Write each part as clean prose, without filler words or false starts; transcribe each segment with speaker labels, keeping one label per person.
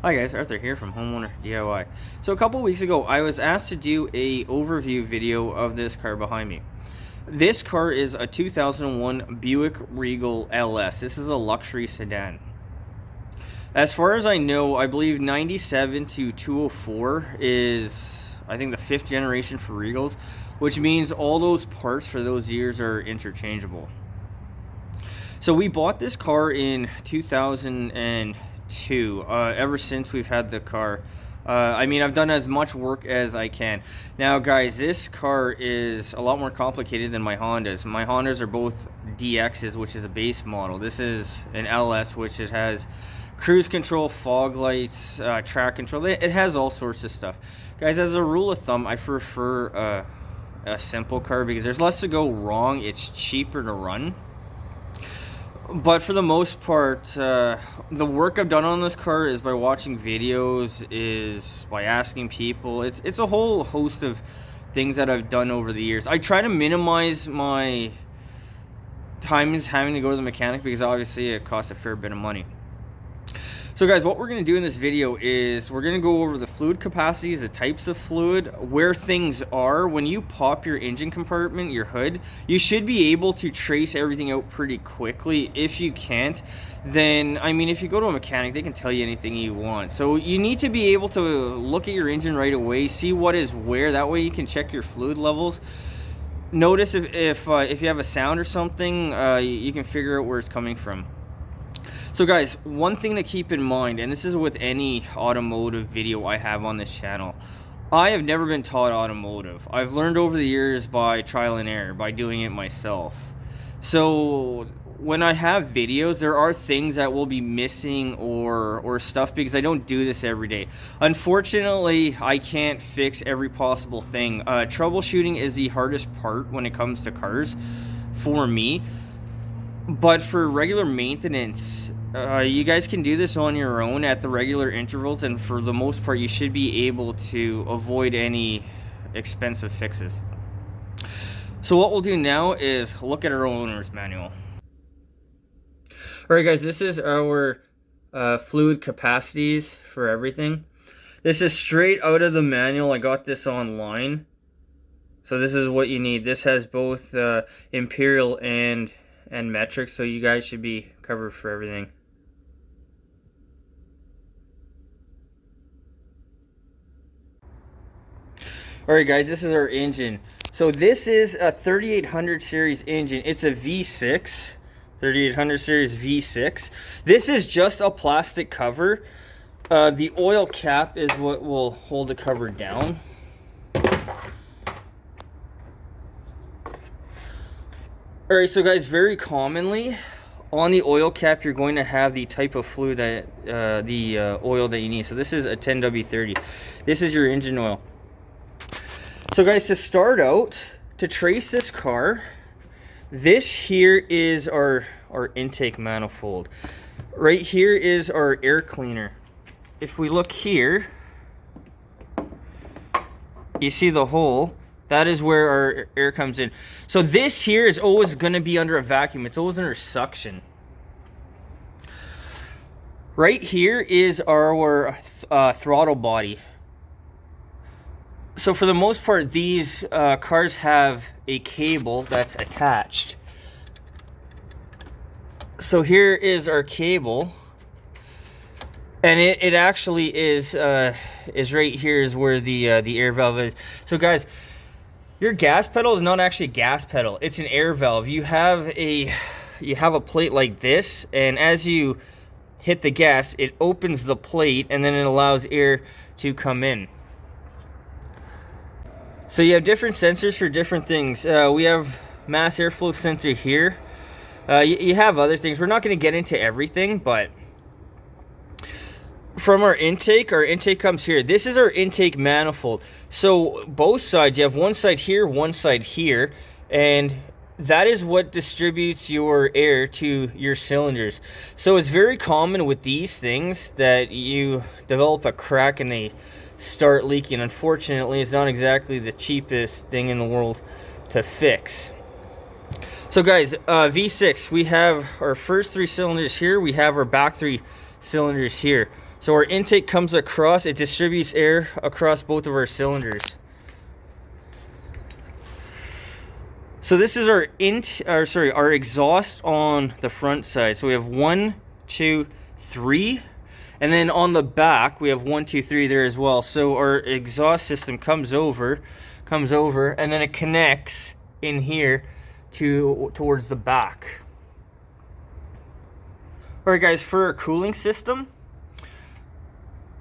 Speaker 1: Hi guys, Arthur here from Homeowner DIY. So a couple weeks ago, I was asked to do a overview video of this car behind me. This car is a 2001 Buick Regal LS. This is a luxury sedan. As far as I know, I believe 97 to 204 is, I think, the 5th generation for Regals, which means all those parts for those years are interchangeable. So we bought this car in 2002. Ever since we've had the car, I mean, I've done as much work as I can. Now guys, this car is a lot more complicated than my Hondas. My Hondas are both DXs, which is a base model. This is an LS, which it has cruise control, fog lights, track control. It has all sorts of stuff. Guys, as a rule of thumb, I prefer a simple car because there's less to go wrong. It's cheaper to run. But for the most part, the work I've done on this car is by watching videos, is by asking people. It's a whole host of things that I've done over the years. I try to minimize my times having to go to the mechanic because obviously it costs a fair bit of money. So guys, what we're going to do in this video is we're going to go over the fluid capacities, the types of fluid, where things are. When you pop your engine compartment, your hood, you should be able to trace everything out pretty quickly. If you can't, then, I mean, if you go to a mechanic, they can tell you anything you want. So you need to be able to look at your engine right away, see what is where. That way you can check your fluid levels. Notice if you have a sound or something, you can figure out where it's coming from. So guys, one thing to keep in mind, and this is with any automotive video I have on this channel, I have never been taught automotive. I've learned over the years by trial and error, by doing it myself. So when I have videos, there are things that will be missing or stuff because I don't do this every day. Unfortunately, I can't fix every possible thing. Troubleshooting is the hardest part when it comes to cars for me. But for regular maintenance, you guys can do this on your own at the regular intervals, and for the most part you should be able to avoid any expensive fixes. So what we'll do now is look at our owner's manual. Alright guys, this is our fluid capacities for everything. This is straight out of the manual. I got this online. So this is what you need. This has both imperial and metric, so you guys should be covered for everything. Alright guys, this is our engine. So this is a 3800 series engine. It's a V6, 3800 series V6. This is just a plastic cover. The oil cap is what will hold the cover down. Alright, so guys, very commonly on the oil cap you're going to have the type of fluid that the oil that you need. So this is a 10W30. This is your engine oil. So guys, to start out, to trace this car, this here is our intake manifold. Right here is our air cleaner. If we look here, you see the hole. That is where our air comes in. So this here is always going to be under a vacuum. It's always under suction. Right here is our throttle body. So for the most part, these cars have a cable that's attached. So here is our cable. And it actually is right here is where the air valve is. So guys, your gas pedal is not actually a gas pedal. It's an air valve. You have a plate like this, and as you hit the gas, it opens the plate, and then it allows air to come in. So you have different sensors for different things. We have mass airflow sensor here. You have other things. We're not going to get into everything, but from our intake comes here. This is our intake manifold. So both sides, you have one side here, and that is what distributes your air to your cylinders. So it's very common with these things that you develop a crack and they start leaking. Unfortunately, it's not exactly the cheapest thing in the world to fix. So guys, V6, we have our first 3 cylinders here. We have our back 3 cylinders here. So our intake comes across, it distributes air across both of our cylinders. So this is our our exhaust on the front side. So we have 1, 2, 3, and then on the back we have 1, 2, 3 there as well. So our exhaust system comes over, and then it connects in here towards the back. All right, guys, for our cooling system,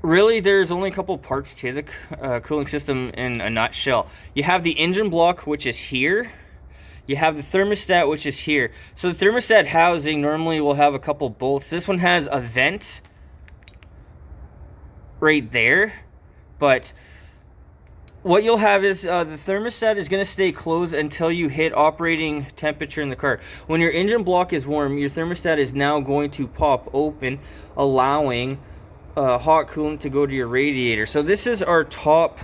Speaker 1: really there's only a couple parts to the cooling system in a nutshell. You have the engine block, which is here. You have the thermostat, which is here. So the thermostat housing normally will have a couple bolts. This one has a vent right there, but what you'll have is the thermostat is going to stay closed until you hit operating temperature in the car. When your engine block is warm, your thermostat is now going to pop open, allowing hot coolant to go to your radiator. So this is our top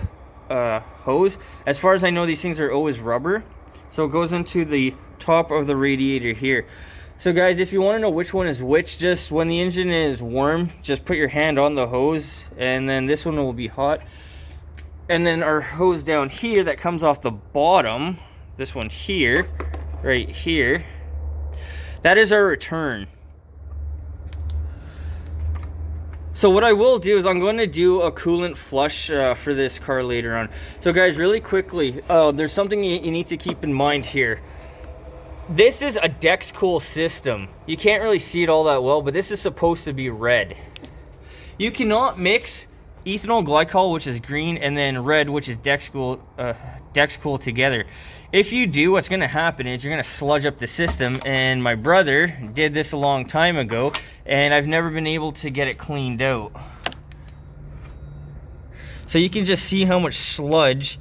Speaker 1: hose. As far as I know, these things are always rubber. So it goes into the top of the radiator here. So guys, if you want to know which one is which, just when the engine is warm, just put your hand on the hose, and then this one will be hot. And then our hose down here that comes off the bottom, this one here, right here, that is our return. So what I will do is I'm going to do a coolant flush for this car later on. So guys, really quickly, there's something you need to keep in mind here. This is a Dexcool system. You can't really see it all that well, but this is supposed to be red. You cannot mix ethanol glycol, which is green, and then red, which is Dexcool together. If you do, what's going to happen is you're going to sludge up the system, and my brother did this a long time ago, and I've never been able to get it cleaned out. So you can just see how much sludge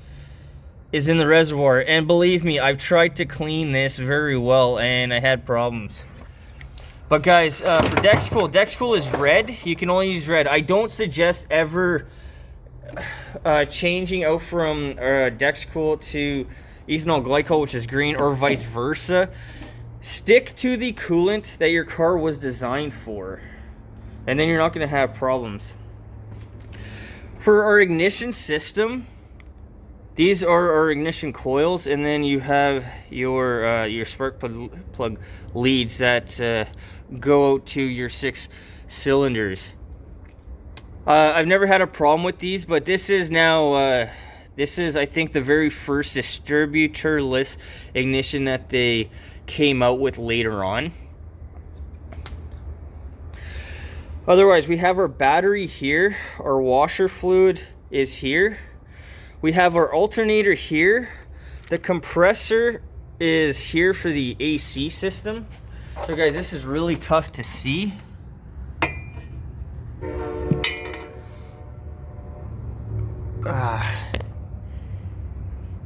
Speaker 1: is in the reservoir, and believe me, I've tried to clean this very well, and I had problems. But guys, for Dexcool is red. You can only use red. I don't suggest ever changing out from Dexcool to ethanol glycol, which is green, or vice versa. Stick to the coolant that your car was designed for, and then you're not going to have problems. For our ignition system, these are our ignition coils, and then you have your spark plug leads that go out to your 6 cylinders. I've never had a problem with these, but this is now this is, I think, the very first distributorless ignition that they came out with later on. Otherwise, we have our battery here. Our washer fluid is here. We have our alternator here. The compressor is here for the AC system. So guys, this is really tough to see.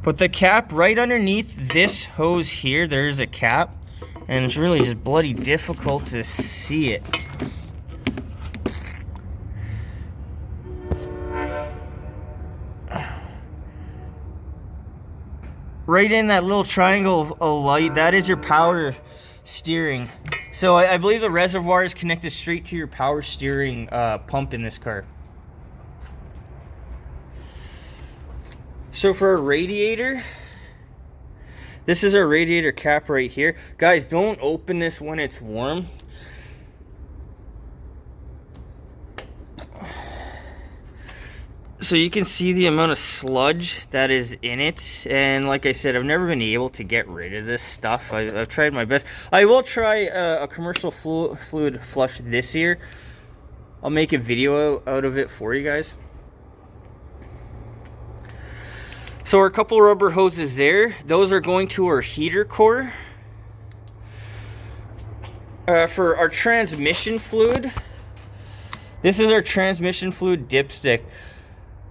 Speaker 1: But the cap right underneath this hose here, there's a cap, and it's really just bloody difficult to see it. Right in that little triangle of light, that is your power steering. So I believe the reservoir is connected straight to your power steering pump in this car. So for a radiator, this is our radiator cap right here. Guys, don't open this when it's warm. So you can see the amount of sludge that is in it, and like I said, I've never been able to get rid of this stuff. I've tried my best. I will try a commercial fluid flush this year. I'll make a video out of it for you guys. So our couple rubber hoses there, those are going to our heater core. For our transmission fluid, this is our transmission fluid dipstick.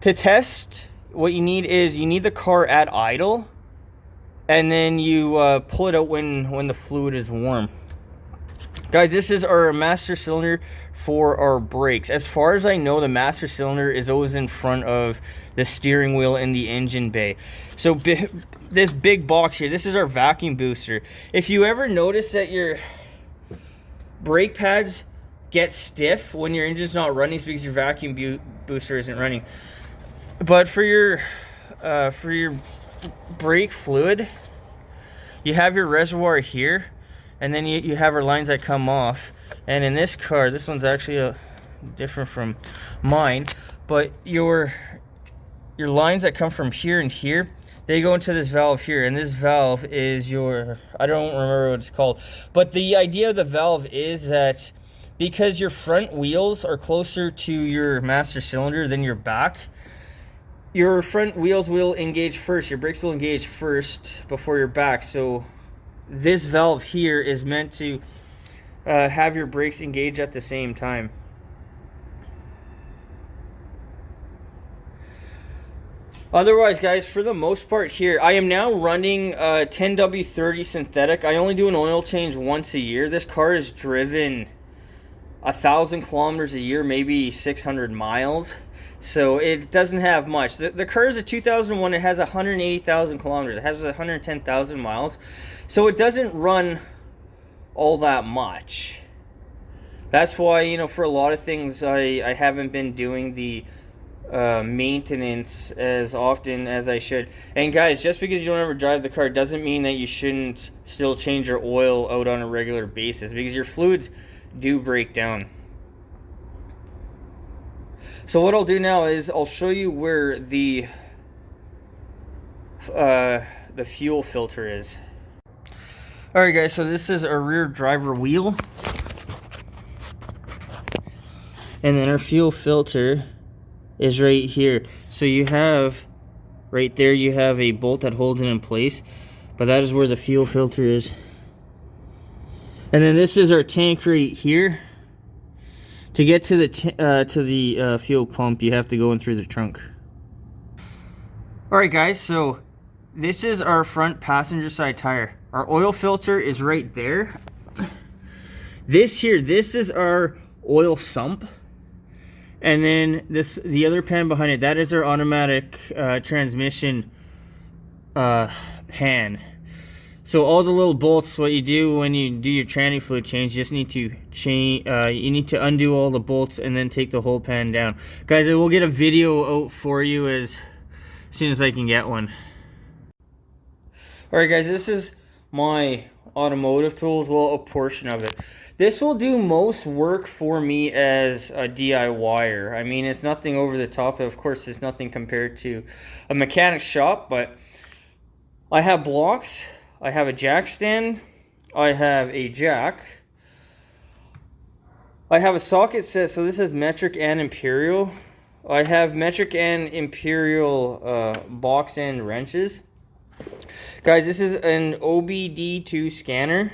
Speaker 1: To test, what you need is you need the car at idle, and then you pull it out when the fluid is warm. Guys, this is our master cylinder for our brakes. As far as I know, the master cylinder is always in front of the steering wheel in the engine bay. So this big box here, this is our vacuum booster. If you ever notice that your brake pads get stiff when your engine's not running, because your vacuum booster isn't running. But for your brake fluid, you have your reservoir here, and then you have our lines that come off. And in this car, this one's actually different from mine, but your lines that come from here and here, they go into this valve here, and this valve is your, I don't remember what it's called, but the idea of the valve is that because your front wheels are closer to your master cylinder than your back, your front wheels will engage first, your brakes will engage first before your back. So this valve here is meant to have your brakes engage at the same time. Otherwise, guys, for the most part here, I am now running 10W30 synthetic. I only do an oil change once a year. This car is driven 1,000 kilometers a year, maybe 600 miles. So it doesn't have much. The car is a 2001. It has 180,000 kilometers. It has 110,000 miles. So it doesn't run all that much. That's why, you know, for a lot of things, I haven't been doing the maintenance as often as I should. And guys, just because you don't ever drive the car doesn't mean that you shouldn't still change your oil out on a regular basis, because your fluids do break down. So what I'll do now is I'll show you where the fuel filter is. Alright guys, so this is our rear driver wheel, and then our fuel filter is right here. So you have right there, you have a bolt that holds it in place, but that is where the fuel filter is. And then this is our tank right here. To get to the fuel pump, you have to go in through the trunk. Alright guys, so this is our front passenger side tire. Our oil filter is right there. This is our oil sump. And then the other pan behind it, that is our automatic transmission pan. So all the little bolts, what you do when you do your tranny fluid change, you just need to you need to undo all the bolts and then take the whole pan down. Guys, I will get a video out for you as soon as I can get one. Alright guys, this is my automotive tools, well, a portion of it. This will do most work for me as a DIYer. I mean, it's nothing over the top. Of course, it's nothing compared to a mechanic shop, but I have blocks. I have a jack stand. I have a jack. I have a socket set, so this is metric and imperial. I have metric and imperial box end wrenches. Guys, this is an OBD2 scanner,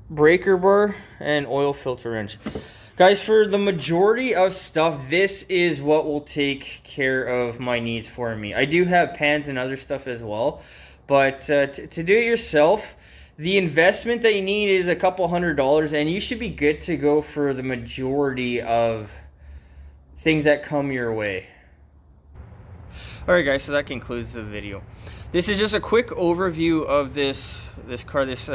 Speaker 1: breaker bar, and oil filter wrench. Guys, for the majority of stuff, this is what will take care of my needs for me. I do have pans and other stuff as well, but to do it yourself, the investment that you need is a couple $100, and you should be good to go for the majority of things that come your way. Alright guys, so that concludes the video. This is just a quick overview of this car, this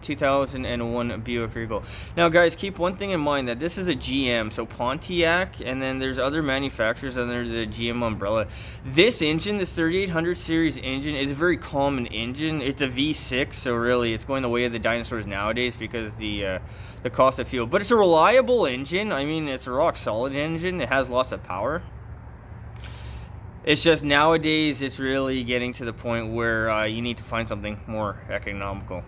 Speaker 1: 2001 Buick Regal. Now guys, keep one thing in mind, that this is a GM, so Pontiac, and then there's other manufacturers under the GM umbrella. This engine, this 3800 series engine, is a very common engine. It's a V6, so really it's going the way of the dinosaurs nowadays because the cost of fuel. But it's a reliable engine. I mean, it's a rock solid engine. It has lots of power. It's just nowadays it's really getting to the point where you need to find something more economical.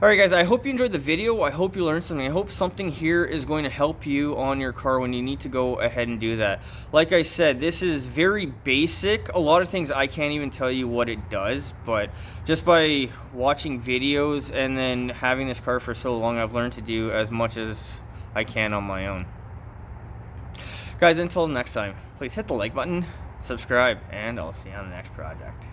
Speaker 1: Alright guys, I hope you enjoyed the video. I hope you learned something. I hope something here is going to help you on your car when you need to go ahead and do that. Like I said, this is very basic. A lot of things I can't even tell you what it does, but just by watching videos and then having this car for so long, I've learned to do as much as I can on my own. Guys, until next time, please hit the like button, subscribe, and I'll see you on the next project.